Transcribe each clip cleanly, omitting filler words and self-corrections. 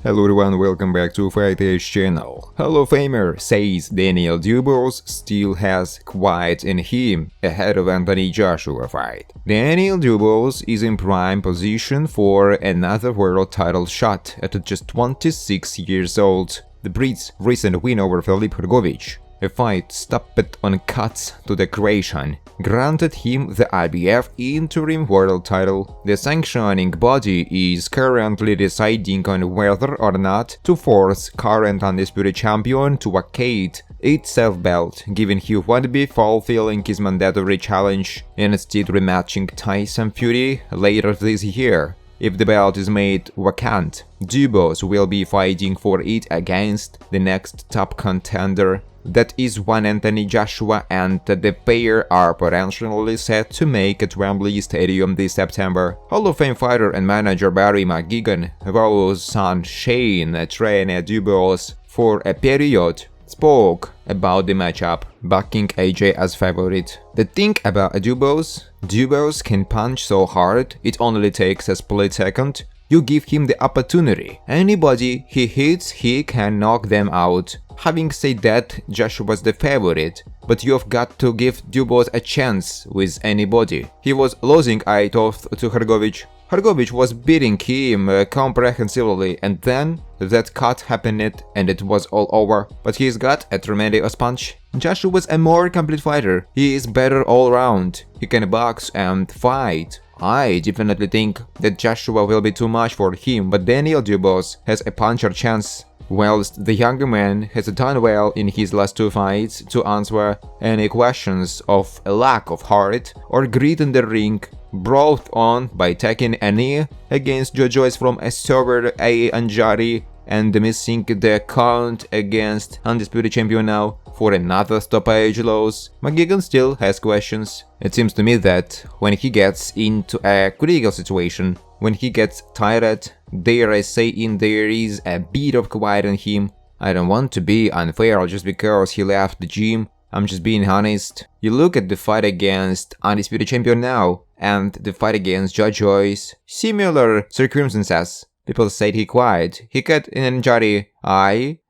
Hello everyone, welcome back to Fight Age channel. Hall of Famer says Daniel Dubois still has quite in him ahead of Anthony Joshua fight. Daniel Dubois is in prime position for another world title shot at just 26 years old. The Brit's recent win over Filip Hrgović, a fight stopped on cuts to the Croatian, granted him the IBF interim world title. The sanctioning body is currently deciding on whether or not to force current undisputed champion to vacate its self-belt, given he won't be fulfilling his mandatory challenge, instead rematching Tyson Fury later this year. If the belt is made vacant, Dubois will be fighting for it against the next top contender. That is one Anthony Joshua, and the pair are potentially set to make at Wembley Stadium this September. Hall of Fame fighter and manager Barry McGuigan, whose son Shane trained Dubois for a period, spoke about the matchup, backing AJ as favorite. The thing about Dubois can punch so hard it only takes a split second. You give him the opportunity. Anybody he hits, he can knock them out. Having said that, Joshua's the favorite, but you've got to give Dubois a chance with anybody. He was losing, I thought, to Hrgović. Hrgović was beating him comprehensively, and then that cut happened and it was all over. But he's got a tremendous punch. Joshua's a more complete fighter. He is better all round. He can box and fight. I definitely think that Joshua will be too much for him, but Daniel Dubois has a puncher chance. Whilst the younger man has done well in his last two fights to answer any questions of a lack of heart or grit in the ring, brought on by taking a knee against Jojois from a sober A. Anjari and missing the count against undisputed champion now for another stoppage loss, McGuigan still has questions. It seems to me that when he gets into a critical situation, when he gets tired, dare I say there is a bit of quiet in him. I don't want to be unfair just because he left the gym, I'm just being honest. You look at the fight against undisputed champion now and the fight against Jojois, similar circumstances. People said he quiet. He got an injury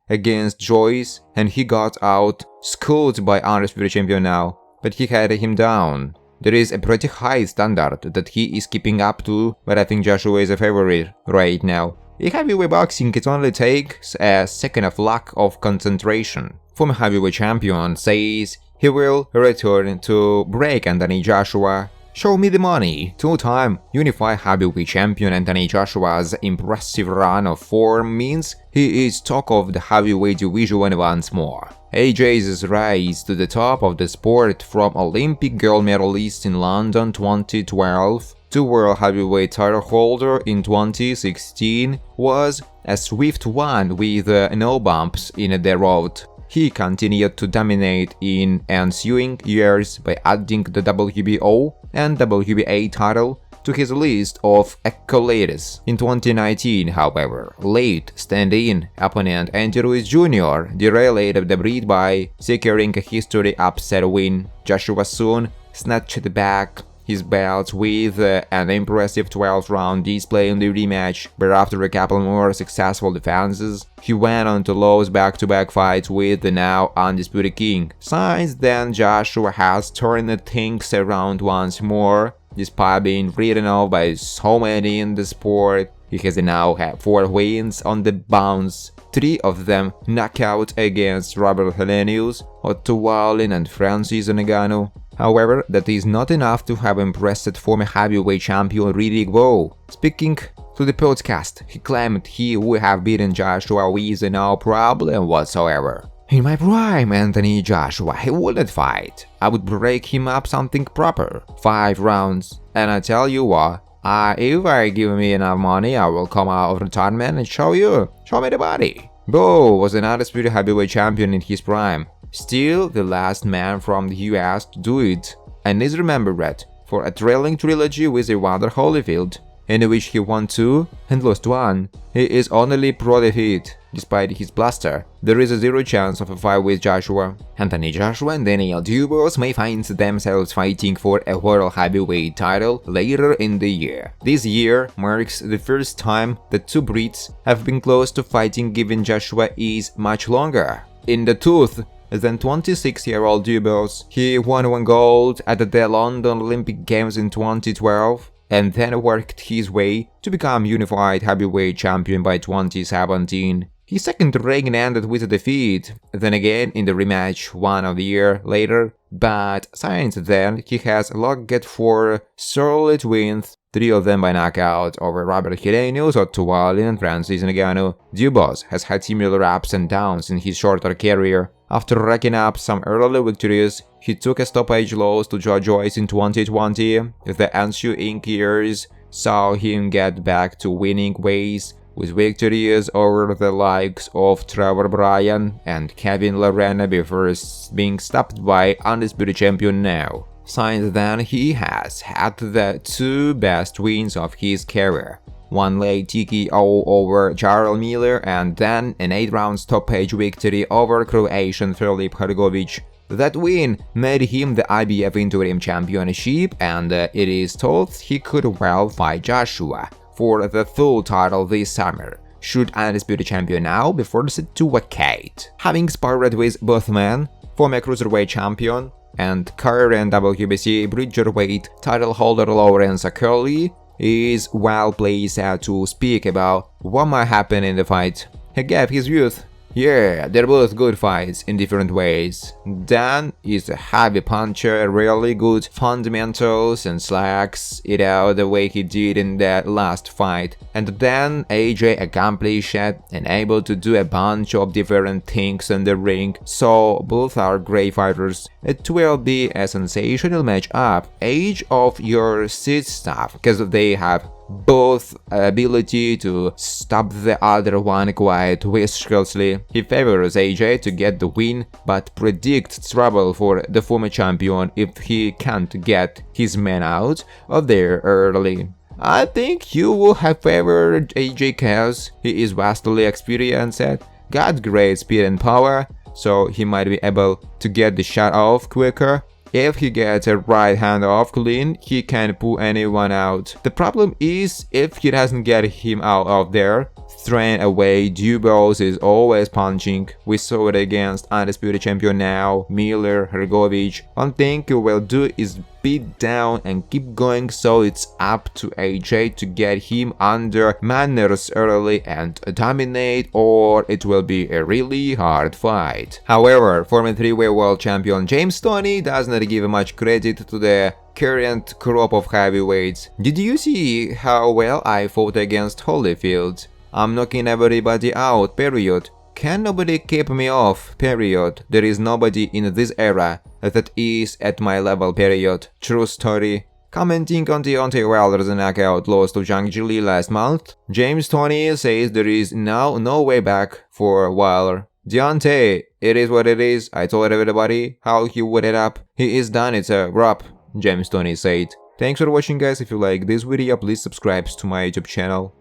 against Joyce and he got out schooled by undisputed champion now, but he had him down. There is a pretty high standard that he is keeping up to, but I think Joshua is a favorite right now. In heavyweight boxing, it only takes a second of lack of concentration. Former heavyweight champion says he will return to break Anthony Joshua. Show me the money. Two-time unified heavyweight champion Anthony Joshua's impressive run of form means he is talk of the heavyweight division once more. AJ's rise to the top of the sport from Olympic gold medalist in London 2012 to world heavyweight title holder in 2016 was a swift one with no bumps in the road. He continued to dominate in ensuing years by adding the WBO and WBA title to his list of accolades. In 2019, however, late stand-in opponent Andy Ruiz Jr. derailed the Brit by securing a history upset win. Joshua soon snatched back his belt with an impressive 12-round display in the rematch, but after a couple more successful defenses, he went on to lose back-to-back fights with the now undisputed king. Since then, Joshua has turned things around once more. Despite being written off by so many in the sport, he has now had 4 wins on the bounce, 3 of them knockout against Robert Helenius, Otto Wallin and Francis Ngannou. However, that is not enough to have impressed former heavyweight champion Riddick Bowe. Speaking to the podcast, he claimed he would have beaten Joshua with no problem whatsoever. In my prime, Anthony Joshua, he wouldn't fight. I would break him up something proper. 5 rounds. And I tell you what, if I give me enough money, I will come out of retirement and show me the body. Bowe was an undisputed heavyweight champion in his prime. Still the last man from the US to do it, and is remembered for a thrilling trilogy with Evander Holyfield, in which he won 2 and lost 1. He is only pro-defeat. despite his bluster, there is a zero chance of a fight with Joshua. Anthony Joshua and Daniel Dubois may find themselves fighting for a world heavyweight title later in the year. This year marks the first time that two Brits have been close to fighting, given Joshua is much longer in the tooth than 26-year-old Dubois. He won one gold at the London Olympic Games in 2012 and then worked his way to become unified heavyweight champion by 2017. His second reign ended with a defeat, then again in the rematch 1 of the year later, but since then he has logged 4 solid wins, 3 of them by knockout over Robert Helenius, Otto Wallin and Francis Ngannou. Dubois has had similar ups and downs in his shorter career. After racking up some early victories, he took a stoppage loss to Joe Joyce in 2020. The ensuing years saw him get back to winning ways, with victories over the likes of Trevor Bryan and Kevin Lerena before being stopped by undisputed champion now. Since then, he has had the 2 best wins of his career. One late TKO over Jarl Miller and then an 8-round stoppage victory over Croatian Filip Hrgovic. That win made him the IBF interim championship, and it is thought he could well fight Joshua for the full title this summer, should undisputed champion now be forced to vacate. Having sparred with both men, former cruiserweight champion and current WBC bridgerweight title holder Lawrence Curley is well placed to speak about what might happen in the fight. He gave his views. Yeah, they're both good fights in different ways. Dan is a heavy puncher, really good fundamentals and slacks it out the way he did in that last fight. And then AJ accomplished it and able to do a bunch of different things in the ring, so both are great fighters. It will be a sensational matchup, edge of your seat stuff, because they have both ability to stop the other one quite whiskerously. He favors AJ to get the win, but predicts trouble for the former champion if he can't get his men out of there early. I think you would have favored AJ cause he is vastly experienced, got great speed and power, so he might be able to get the shot off quicker. If he gets a right hand off clean, he can pull anyone out. The problem is, if he doesn't get him out of there, thrown away, Dubois is always punching. We saw it against undisputed champion now, Miller, Hrgovic. One thing you will do is beat down and keep going, so it's up to AJ to get him under manners early and dominate, or it will be a really hard fight. However, former 3-way world champion James Toney does not give much credit to the current crop of heavyweights. Did you see how well I fought against Holyfield? I'm knocking everybody out, period. Can nobody keep me off, period. There is nobody in this era that is at my level, period. True story. Commenting on Deontay Wilder's knockout loss to Zhang Zhilei last month, James Toney says there is now no way back for Wilder. Deontay, it is what it is. I told everybody how he would it up. He is done, it's a wrap, James Toney said. Thanks for watching, guys. If you like this video, please subscribe to my YouTube channel.